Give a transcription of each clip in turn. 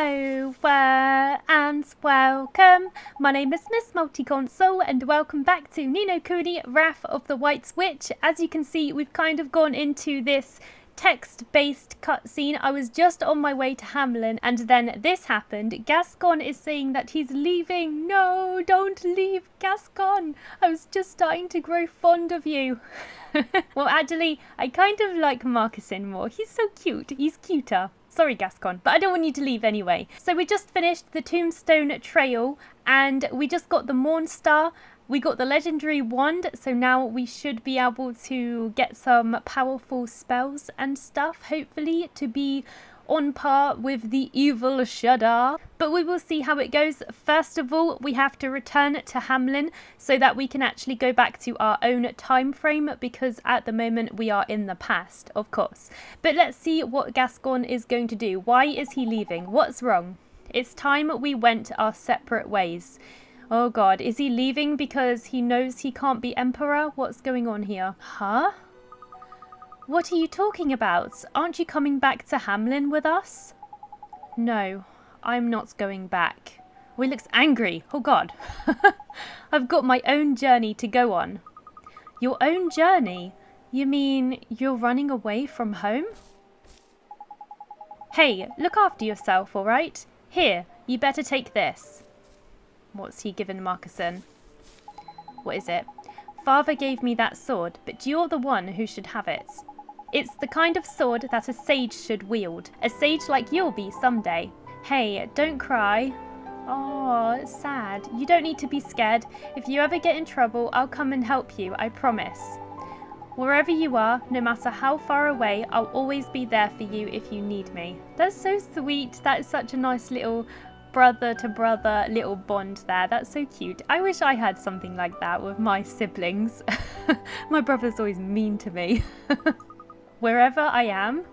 Hello and welcome. My name is Miss Multiconsole and welcome back to Ni No Kuni, Wrath of the White Witch. As you can see, we've kind of gone into this text-based cutscene. I was just on my way to Hamelin and then this happened. Gascon is saying that he's leaving. No, don't leave, Gascon. I was just starting to grow fond of you. Well, actually, I kind of like Marcassin more. He's so cute. He's cuter. Sorry, Gascon, but I don't want you to leave anyway. So we just finished the Tombstone Trail and we just got the Mornstar. We got the legendary wand, so now we should be able to get some powerful spells and stuff, hopefully, to be on par with the evil Shudder. But we will see how it goes. First of all, we have to return to Hamelin so that we can actually go back to our own time frame, because at the moment we are in the past, of course. But let's see what Gascon is going to do. Why is he leaving? What's wrong? It's time we went our separate ways. Oh god, is he leaving because he knows he can't be emperor? What's going on here? Huh? What are you talking about? Aren't you coming back to Hamelin with us? No, I'm not going back. Oh, he looks angry. Oh god. I've got my own journey to go on. Your own journey? You mean you're running away from home? Hey, look after yourself, alright? Here, you better take this. What's he given Marcassin? What is it? Father gave me that sword, but you're the one who should have it. It's the kind of sword that a sage should wield. A sage like you'll be someday. Hey, don't cry. Oh, it's sad. You don't need to be scared. If you ever get in trouble, I'll come and help you, I promise. Wherever you are, no matter how far away, I'll always be there for you if you need me. That's so sweet. That is such a nice little brother to brother little bond there. That's so cute. I wish I had something like that with my siblings. My brother's always mean to me. Wherever I am?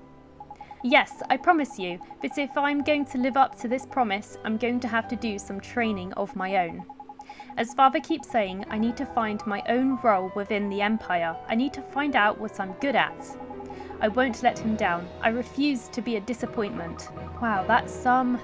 Yes, I promise you, but if I'm going to live up to this promise, I'm going to have to do some training of my own. As Father keeps saying, I need to find my own role within the Empire. I need to find out what I'm good at. I won't let him down. I refuse to be a disappointment. Wow, that's some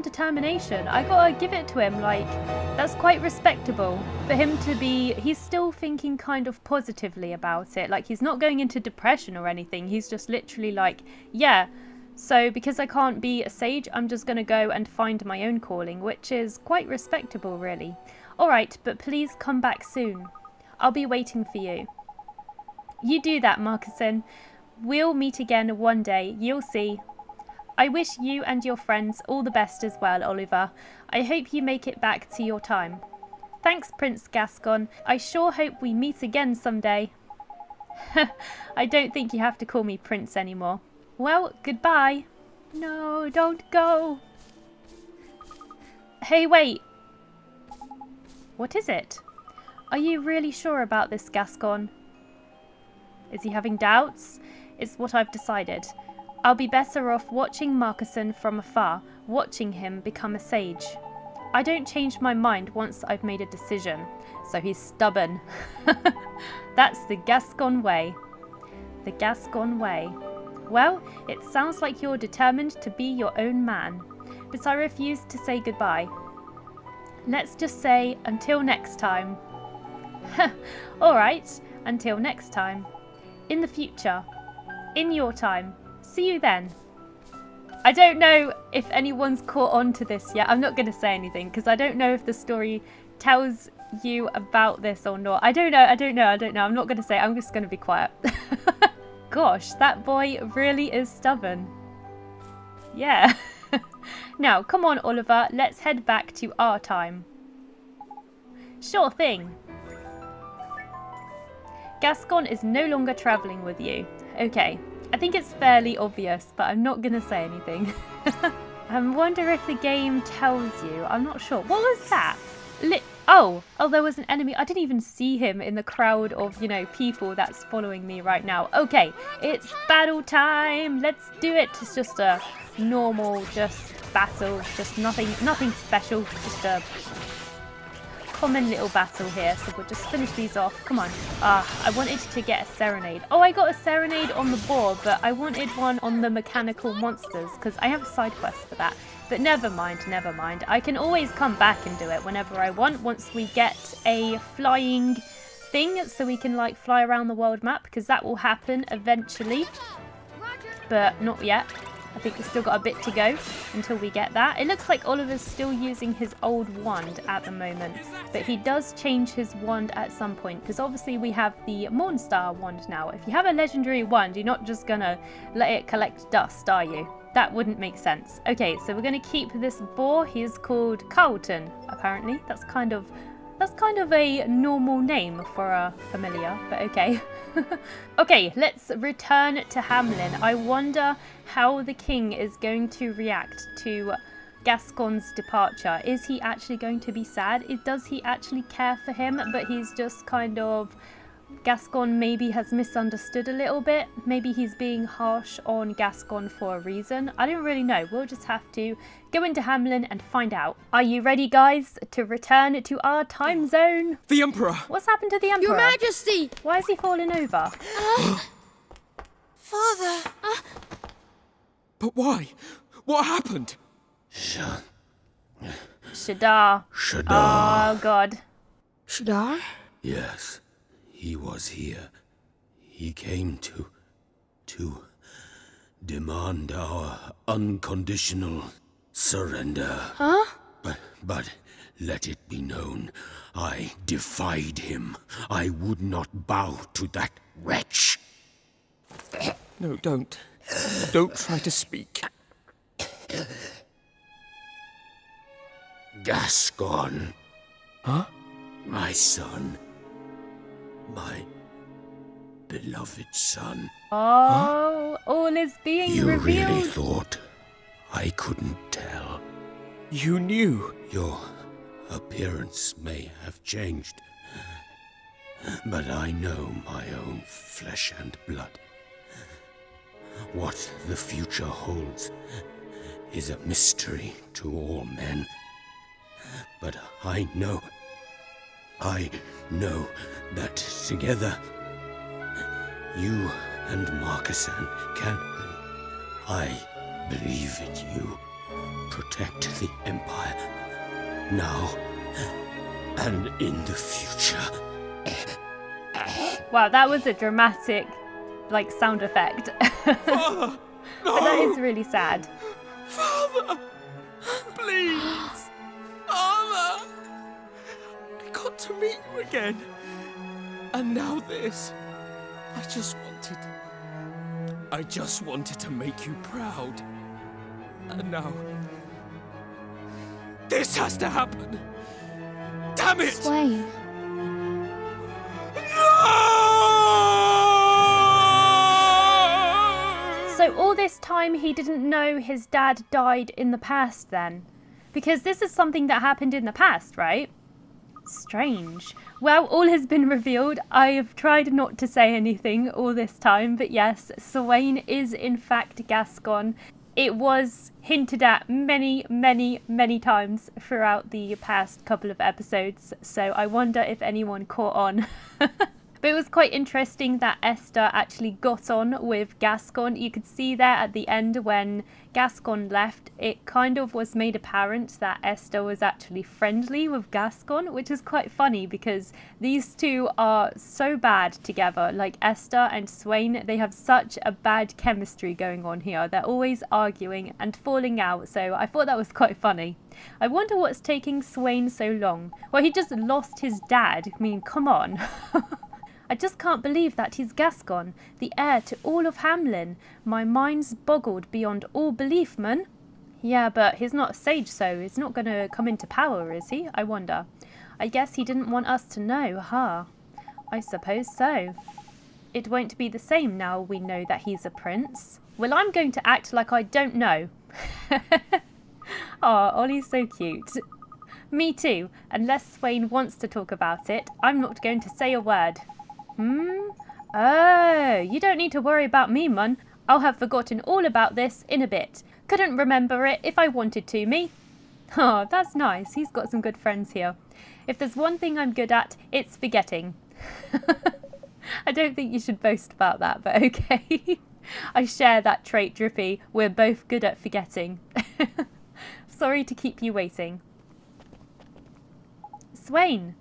determination. I gotta give it to him. Like, that's quite respectable for him to be. He's still thinking kind of positively about it. Like, he's not going into depression or anything. He's just literally like, yeah. So because I can't be a sage, I'm just gonna go and find my own calling, which is quite respectable, really. All right, but please come back soon. I'll be waiting for you. You do that, Marcassin. We'll meet again one day, you'll see. I wish you and your friends all the best as well, Oliver. I hope you make it back to your time. Thanks, Prince Gascon. I sure hope we meet again someday. I don't think you have to call me Prince anymore. Well, goodbye. No, don't go. Hey, wait. What is it? Are you really sure about this, Gascon? Is he having doubts? It's what I've decided. I'll be better off watching Marcassin from afar, watching him become a sage. I don't change my mind once I've made a decision. So he's stubborn. That's the Gascon way. The Gascon way. Well, it sounds like you're determined to be your own man. But I refuse to say goodbye. Let's just say until next time. Alright, until next time. In the future. In your time. See you then. I don't know if anyone's caught on to this yet. I'm not going to say anything because I don't know if the story tells you about this or not. I don't know. I'm not going to say. I'm just going to be quiet. Gosh, that boy really is stubborn. Yeah. Now, come on, Oliver. Let's head back to our time. Sure thing. Gascon is no longer travelling with you. Okay, I think it's fairly obvious, but I'm not going to say anything. I wonder if the game tells you. I'm not sure. What was that? Oh, there was an enemy. I didn't even see him in the crowd of, you know, people that's following me right now. Okay, it's battle time. Let's do it. It's just a normal, just battle. Just nothing special. Just a common little battle here, so we'll just finish these off. Come on. I wanted to get a serenade. Oh, I got a serenade on the boar, but I wanted one on the mechanical monsters, because I have a side quest for that. But never mind, never mind. I can always come back and do it whenever I want, once we get a flying thing, so we can, like, fly around the world map, because that will happen eventually. But not yet. I think we've still got a bit to go until we get that. It looks like Oliver's still using his old wand at the moment, but he does change his wand at some point, because obviously we have the mornstar wand now. If you have a legendary wand, you're not just gonna let it collect dust, are you? That wouldn't make sense. Okay, so we're gonna keep this boar. He is called Carlton, apparently. That's kind of a normal name for a familiar, but okay. Okay, let's return to Hamelin. I wonder how the king is going to react to Gascon's departure. Is he actually going to be sad? Does he actually care for him? But he's just kind of... Gascon maybe has misunderstood a little bit. Maybe he's being harsh on Gascon for a reason. I don't really know. We'll just have to go into Hamelin and find out. Are you ready, guys, to return to our time zone? The Emperor! What's happened to the Emperor? Your Majesty! Why is he falling over? Father! But why? What happened? Shadar. Shadar. Oh, God. Shadar? Yes, he was here. He came to demand our unconditional surrender. Huh? But let it be known, I defied him. I would not bow to that wretch. No, don't. Don't try to speak. Gascon. Huh? My son. My beloved son. Oh, all is being You revealed. really thought I couldn't tell? You knew. Your appearance may have changed, but I know my own flesh and blood. What the future holds is a mystery to all men. But I know that together, you and Marcassin can, I believe in you, protect the Empire, now and in the future. Wow, that was a dramatic, like, sound effect. Father! No! But that is really sad. Father! Please! Father! I got to meet you again. And now this. I just wanted to make you proud. And now... this has to happen! Damn it! Swain. So all this time he didn't know his dad died in the past then? Because this is something that happened in the past, right? Strange. Well, all has been revealed. I have tried not to say anything all this time, but yes, Swain is in fact Gascon. It was hinted at many, many, many times throughout the past couple of episodes, so I wonder if anyone caught on. But it was quite interesting that Esther actually got on with Gascon. You could see there at the end when Gascon left, it kind of was made apparent that Esther was actually friendly with Gascon, which is quite funny because these two are so bad together. Like Esther and Swain, they have such a bad chemistry going on here. They're always arguing and falling out, so I thought that was quite funny. I wonder what's taking Swain so long. Well, he just lost his dad. I mean, come on. I just can't believe that he's Gascon, the heir to all of Hamelin. My mind's boggled beyond all belief, man. Yeah, but he's not a sage, so he's not going to come into power, is he? I wonder. I guess he didn't want us to know, huh? I suppose so. It won't be the same now we know that he's a prince. Well, I'm going to act like I don't know. Aw, Ollie's so cute. Me too. Unless Swain wants to talk about it, I'm not going to say a word. Oh, you don't need to worry about me, Mun. I'll have forgotten all about this in a bit. Couldn't remember it if I wanted to, me. Oh, that's nice. He's got some good friends here. If there's one thing I'm good at, it's forgetting. I don't think you should boast about that, but okay. I share that trait, Drippy. We're both good at forgetting. Sorry to keep you waiting. Swain,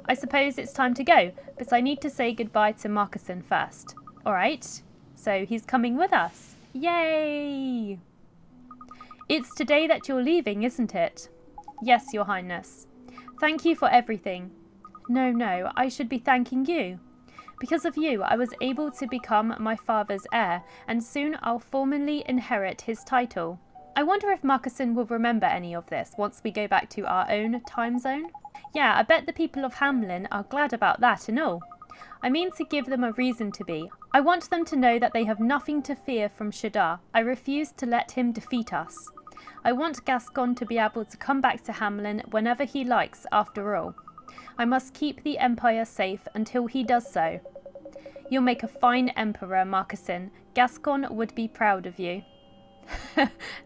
I suppose it's time to go, but I need to say goodbye to Marcassin first. Alright, so he's coming with us. Yay! It's today that you're leaving, isn't it? Yes, Your Highness. Thank you for everything. No, I should be thanking you. Because of you, I was able to become my father's heir, and soon I'll formally inherit his title. I wonder if Marcassin will remember any of this once we go back to our own time zone. Yeah, I bet the people of Hamelin are glad about that and all. I mean to give them a reason to be. I want them to know that they have nothing to fear from Shootin. I refuse to let him defeat us. I want Gascon to be able to come back to Hamelin whenever he likes, after all. I must keep the Empire safe until he does so. You'll make a fine Emperor, Marcassin. Gascon would be proud of you.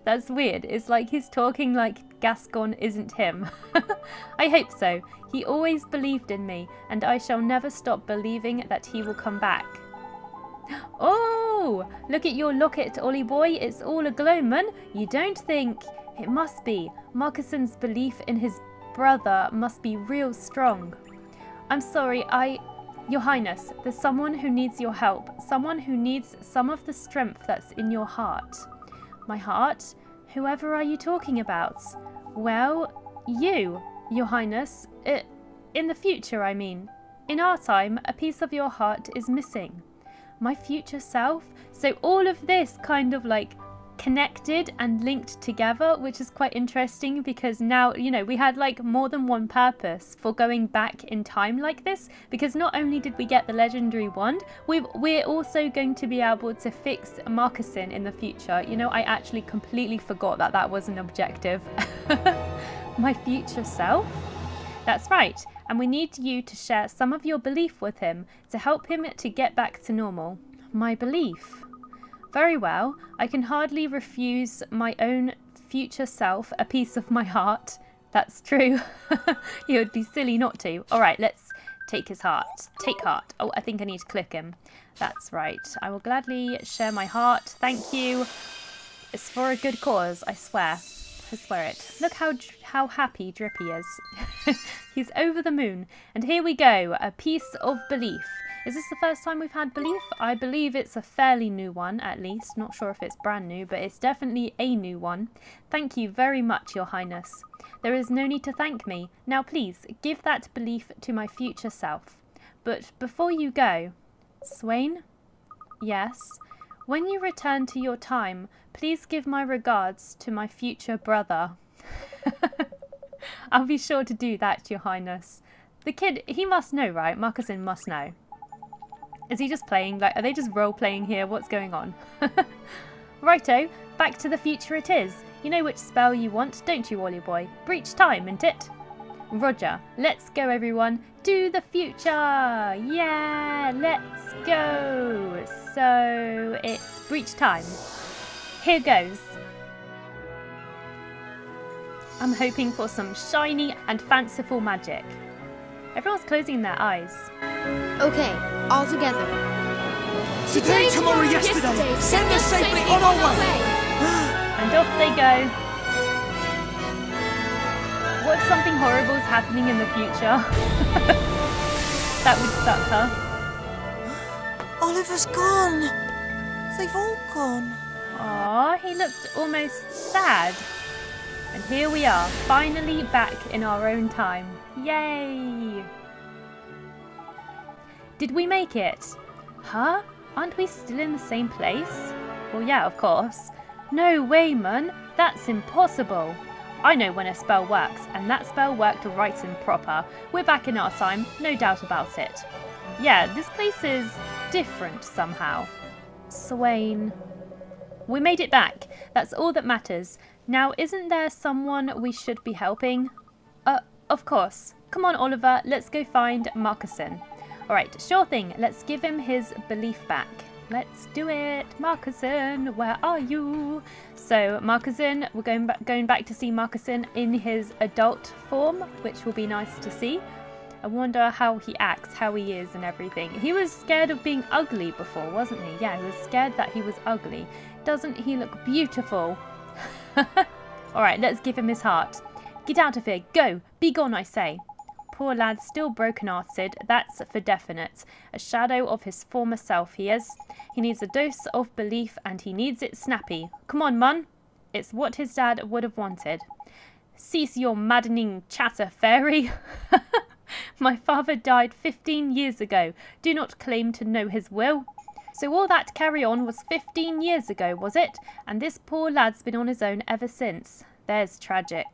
That's weird. It's like he's talking like Gascon isn't him. I hope so. He always believed in me, and I shall never stop believing that he will come back. Oh, look at your locket, Ollie boy. It's all aglow, man. You don't think... It must be. Marcassin's belief in his brother must be real strong. I'm sorry, Your Highness, there's someone who needs your help. Someone who needs some of the strength that's in your heart. My heart? Whoever are you talking about? Well, you, Your Highness. In the future, I mean. In our time, a piece of your heart is missing. My future self? So all of this kind of like connected and linked together, which is quite interesting because now, you know, we had like more than one purpose for going back in time like this, because not only did we get the legendary wand, we're also going to be able to fix Marcassin in the future. You know, I actually completely forgot that that was an objective. My future self? That's right, and we need you to share some of your belief with him to help him to get back to normal. My belief? Very well, I can hardly refuse my own future self a piece of my heart. That's true. You would be silly not to. All right, let's take his heart. Take heart. Oh, I think I need to click him. That's right. I will gladly share my heart. Thank you. It's for a good cause, I swear. I swear it. Look how happy Drippy is. He's over the moon. And here we go. A piece of belief. Is this the first time we've had belief? I believe it's a fairly new one, at least. Not sure if it's brand new, but it's definitely a new one. Thank you very much, Your Highness. There is no need to thank me. Now please, give that belief to my future self. But before you go... Swain? Yes? When you return to your time, please give my regards to my future brother. I'll be sure to do that, Your Highness. The kid, he must know, right? Marcassin must know. Is he just playing? Like, are they just role-playing here? What's going on? Righto, back to the future it is. You know which spell you want, don't you, Ollie boy? Breach time, isn't it? Roger. Let's go, everyone. To the future! Yeah, let's go! So, it's breach time. Here goes. I'm hoping for some shiny and fanciful magic. Everyone's closing their eyes. Okay, all together. Today, tomorrow, yesterday. Send us safely on our way. And off they go. What if something horrible is happening in the future? That would suck, huh? Oliver's gone. They've all gone. Aw, he looked almost sad. And here we are, finally back in our own time. Yay! Did we make it? Huh? Aren't we still in the same place? Well, yeah, of course. No way, man. That's impossible. I know when a spell works, and that spell worked right and proper. We're back in our time, no doubt about it. Yeah, this place is different somehow. Swain. We made it back. That's all that matters. Now, isn't there someone we should be helping? Of course. Come on, Oliver, let's go find Marcassin. Alright, sure thing. Let's give him his belief back. Let's do it. Marcassin, where are you? So Marcassin, we're going back to see Marcassin in his adult form, which will be nice to see. I wonder how he acts, how he is and everything. He was scared of being ugly before, wasn't he? Yeah, he was scared that he was ugly. Doesn't he look beautiful? Alright, let's give him his heart. Get out of here. Go. Be gone, I say. Poor lad, still broken-hearted, that's for definite. A shadow of his former self he is. He needs a dose of belief and he needs it snappy. Come on, Mun. It's what his dad would have wanted. Cease your maddening chatter, fairy. My father died 15 years ago. Do not claim to know his will. So all that carry-on was 15 years ago, was it? And this poor lad's been on his own ever since. There's tragic.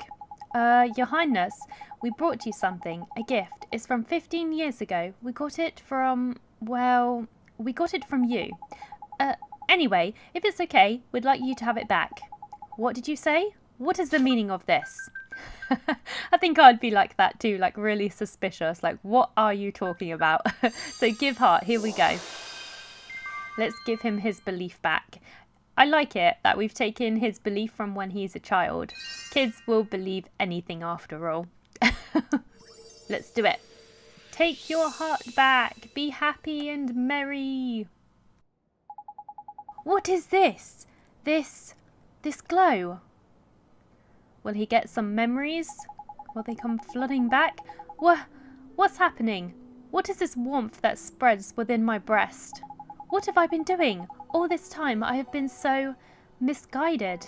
Your Highness, we brought you something, a gift. It's from 15 years ago. We got it from, well, we got it from you. Anyway, if it's okay, we'd like you to have it back. What did you say? What is the meaning of this? I think I'd be like that too, like really suspicious. Like, what are you talking about? So give heart, here we go. Let's give him his belief back. I like it that we've taken his belief from when he's a child. Kids will believe anything after all. Let's do it. Take your heart back. Be happy and merry. What is this? This glow? Will he get some memories? Will they come flooding back? What's happening? What is this warmth that spreads within my breast? What have I been doing? All this time I have been so misguided.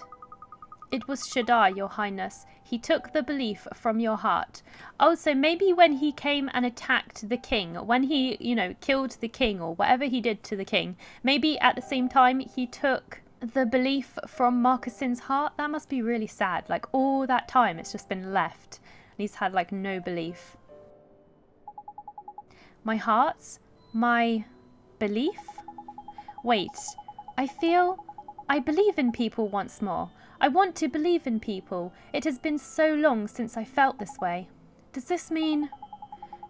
It was Shadar, Your Highness. He took the belief from your heart. Oh, so maybe when he came and attacked the king, when he, killed the king or whatever he did to the king, maybe at the same time he took the belief from Marcassin's heart. That must be really sad. Like all that time it's just been left. And he's had like no belief. My heart? My belief? Wait, I believe in people once more. I want to believe in people. It has been so long since I felt this way. Does this mean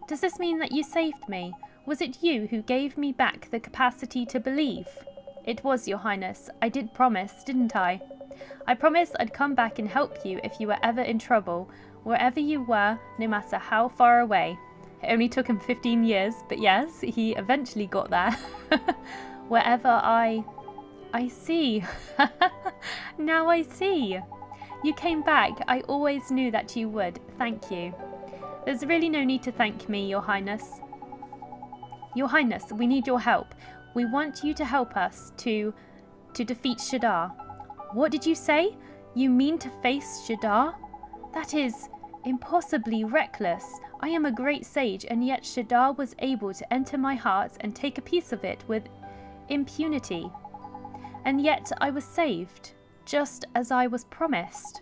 that you saved me? Was it you who gave me back the capacity to believe? It was, Your Highness. I did promise, didn't I? I promised I'd come back and help you if you were ever in trouble, wherever you were, no matter how far away. It only took him 15 years, but yes, he eventually got there. Wherever I see. Now I see. You came back. I always knew that you would. Thank you. There's really no need to thank me, Your Highness. Your Highness, we need your help. We want you to help us to defeat Shadar. What did you say? You mean to face Shadar? That is impossibly reckless. I am a great sage, and yet Shadar was able to enter my heart and take a piece of it with impunity. And yet I was saved, just as I was promised.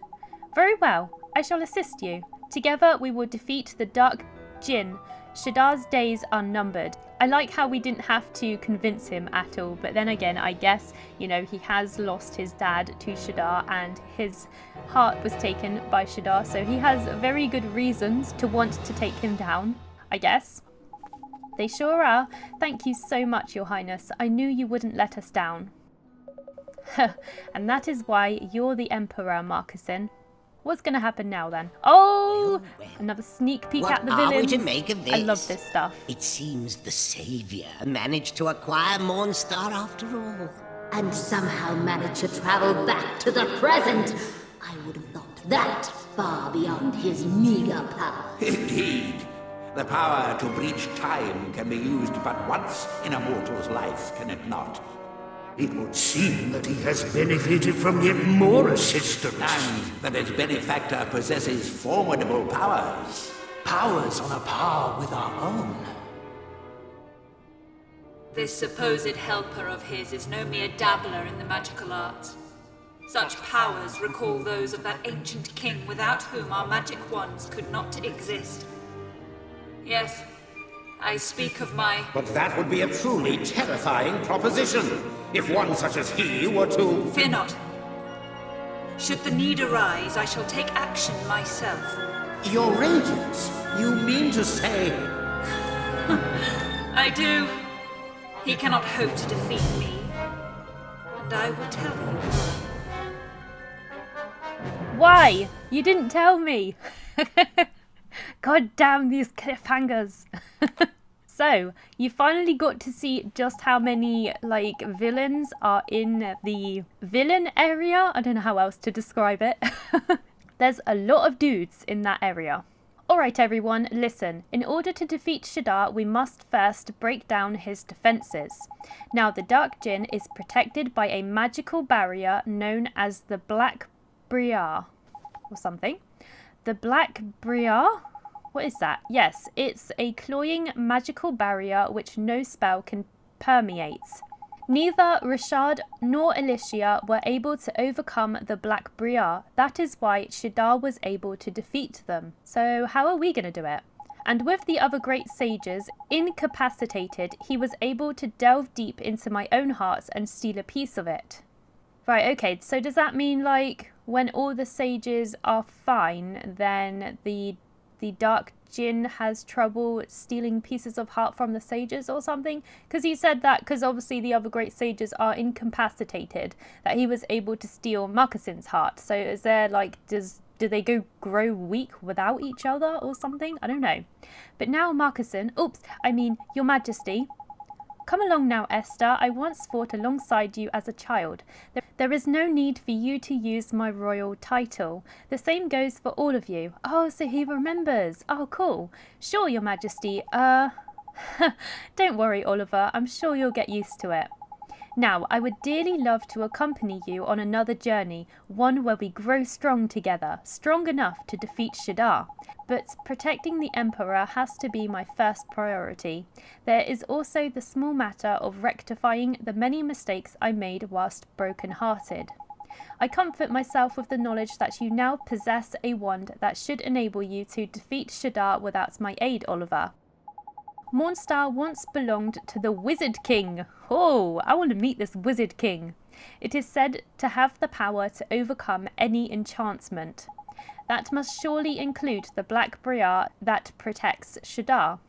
Very well, I shall assist you. Together we will defeat the Dark Jinn. Shadar's days are numbered. I like how we didn't have to convince him at all, but then again, I guess, he has lost his dad to Shadar and his heart was taken by Shadar, so he has very good reasons to want to take him down, I guess. They sure are. Thank you so much, Your Highness. I knew you wouldn't let us down. And that is why you're the Emperor, Marcassin. What's going to happen now then? Oh, another sneak peek at the villains. What are we to make of this? I love this stuff. It seems the Saviour managed to acquire Mornstar after all. And somehow managed to travel back to the present. I would have thought that far beyond his meager power. Indeed. The power to breach time can be used but once in a mortal's life, can it not? It would seem that he has benefited from yet more assistance. And that its benefactor possesses formidable powers. Powers on a par with our own. This supposed helper of his is no mere dabbler in the magical arts. Such powers recall those of that ancient king without whom our magic wands could not exist. Yes, I speak of my... But that would be a truly terrifying proposition, if one such as he were to... Fear not. Should the need arise, I shall take action myself. Your Radiance? You mean to say... I do. He cannot hope to defeat me, and I will tell you. Why? You didn't tell me. God damn these cliffhangers. So, you finally got to see just how many, like, villains are in the villain area. I don't know how else to describe it. There's a lot of dudes in that area. Alright everyone, listen. In order to defeat Shadar, we must first break down his defences. Now, the Dark Djinn is protected by a magical barrier known as the Black Briar. Or something. The Black Briar? What is that? Yes, it's a cloying magical barrier which no spell can permeate. Neither Rashad nor Alicia were able to overcome the Black Briar. That is why Shadar was able to defeat them. So how are we going to do it? And with the other great sages incapacitated, he was able to delve deep into my own heart and steal a piece of it. Right, okay, so does that mean, like, when all the sages are fine, then the Dark Djinn has trouble stealing pieces of heart from the sages or something? Because he said that because obviously the other great sages are incapacitated, that he was able to steal Marcassin's heart. So is there, like, do they grow weak without each other or something? I don't know. But now Marcassin, Your Majesty. Come along now, Esther. I once fought alongside you as a child. There is no need for you to use my royal title. The same goes for all of you. Oh, so he remembers. Oh, cool. Sure, Your Majesty. Don't worry, Oliver. I'm sure you'll get used to it. Now, I would dearly love to accompany you on another journey, one where we grow strong together, strong enough to defeat Shadar. But protecting the Emperor has to be my first priority. There is also the small matter of rectifying the many mistakes I made whilst broken-hearted. I comfort myself with the knowledge that you now possess a wand that should enable you to defeat Shadar without my aid, Oliver. Mornstar once belonged to the Wizard King. Oh, I want to meet this Wizard King. It is said to have the power to overcome any enchantment. That must surely include the Black Briar that protects Shadar.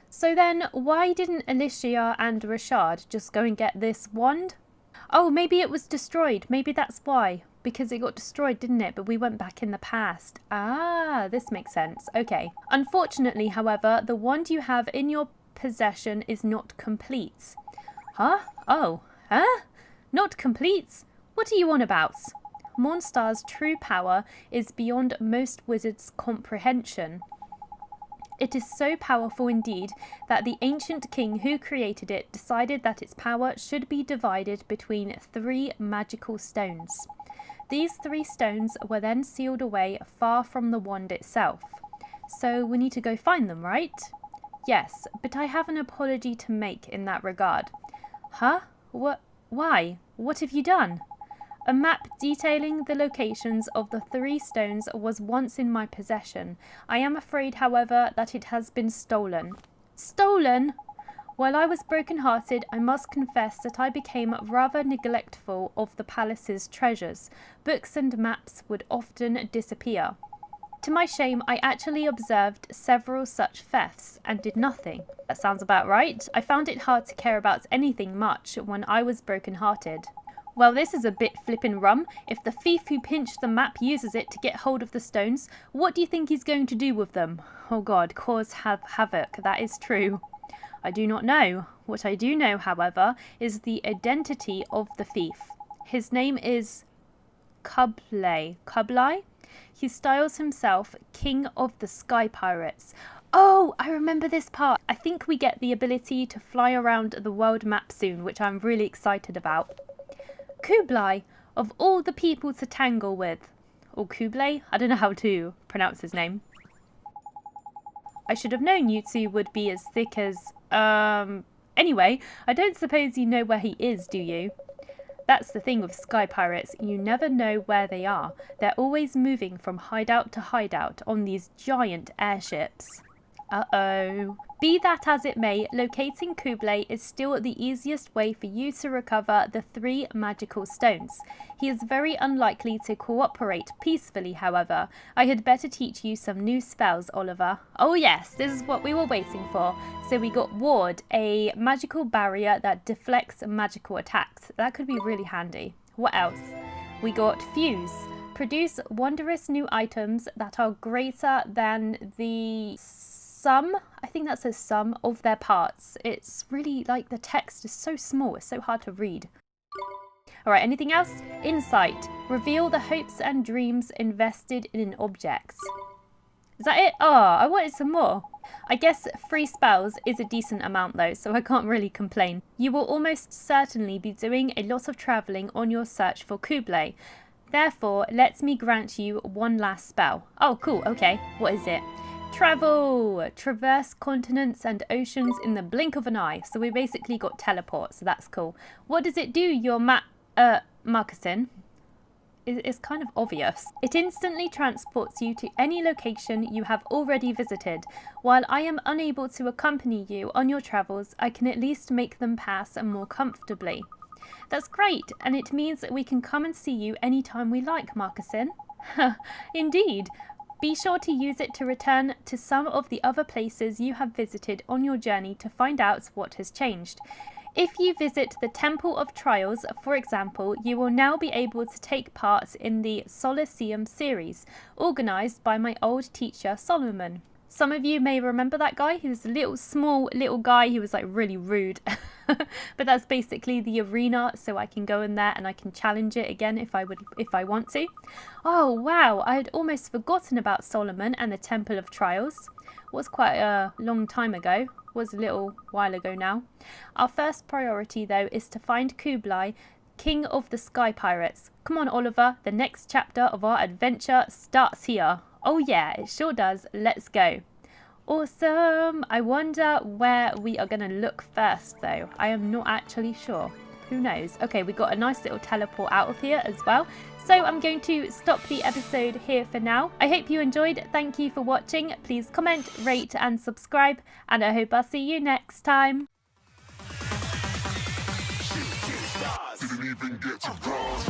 So then, why didn't Alicia and Rashad just go and get this wand? Oh, maybe it was destroyed. Maybe that's why. Because it got destroyed, didn't it? But we went back in the past. Ah, this makes sense. Okay. Unfortunately, however, the wand you have in your possession is not complete. Huh? Oh. Huh? Not complete? What are you on about? Mornstar's true power is beyond most wizards' comprehension. It is so powerful indeed that the ancient king who created it decided that its power should be divided between 3 magical stones. These 3 stones were then sealed away far from the wand itself. So we need to go find them, right? Yes, but I have an apology to make in that regard. Huh? What? Why? What have you done? A map detailing the locations of the 3 stones was once in my possession. I am afraid, however, that it has been stolen. Stolen? While I was broken-hearted, I must confess that I became rather neglectful of the palace's treasures. Books and maps would often disappear. To my shame, I actually observed several such thefts and did nothing. That sounds about right. I found it hard to care about anything much when I was broken-hearted. Well, this is a bit flippin' rum. If the thief who pinched the map uses it to get hold of the stones, what do you think he's going to do with them? Oh God, cause havoc, that is true. I do not know. What I do know, however, is the identity of the thief. His name is Kublai. Kublai? He styles himself King of the Sky Pirates. Oh, I remember this part. I think we get the ability to fly around the world map soon, which I'm really excited about. Kublai, of all the people to tangle with. Or Kublai? I don't know how to pronounce his name. I should have known you two would be as thick as... Anyway, I don't suppose you know where he is, do you? That's the thing with sky pirates. You never know where they are. They're always moving from hideout to hideout on these giant airships. Uh-oh. Be that as it may, locating Kublai is still the easiest way for you to recover the 3 magical stones. He is very unlikely to cooperate peacefully, however. I had better teach you some new spells, Oliver. Oh yes, this is what we were waiting for. So we got Ward, a magical barrier that deflects magical attacks. That could be really handy. What else? We got Fuse. Produce wondrous new items that are greater than the sum, I think that says sum, of their parts. It's really like the text is so small, it's so hard to read. Alright, anything else? Insight. Reveal the hopes and dreams invested in an object. Is that it? Oh, I wanted some more. I guess 3 spells is a decent amount though, so I can't really complain. You will almost certainly be doing a lot of travelling on your search for Kublai. Therefore, let me grant you one last spell. Oh, cool, okay. What is it? Travel! Traverse continents and oceans in the blink of an eye. So we basically got teleport, so that's cool. What does it do, your Marcassin? It's kind of obvious. It instantly transports you to any location you have already visited. While I am unable to accompany you on your travels, I can at least make them pass more comfortably. That's great, and it means that we can come and see you anytime we like, Marcassin. Indeed. Be sure to use it to return to some of the other places you have visited on your journey to find out what has changed. If you visit the Temple of Trials, for example, you will now be able to take part in the Solaceum series, organised by my old teacher Solomon. Some of you may remember that guy. He was a small little guy. He was like really rude. But that's basically the arena, so I can go in there and I can challenge it again if I want to. Oh wow, I had almost forgotten about Solomon and the Temple of Trials. It was quite a long time ago. It was a little while ago now. Our first priority though is to find Kublai, King of the Sky Pirates. Come on Oliver, the next chapter of our adventure starts here. Oh yeah, it sure does. Let's go. Awesome. I wonder where we are going to look first though. I am not actually sure. Who knows? Okay, we got a nice little teleport out of here as well. So I'm going to stop the episode here for now. I hope you enjoyed. Thank you for watching. Please comment, rate and subscribe. And I hope I'll see you next time. Didn't even get to bronze.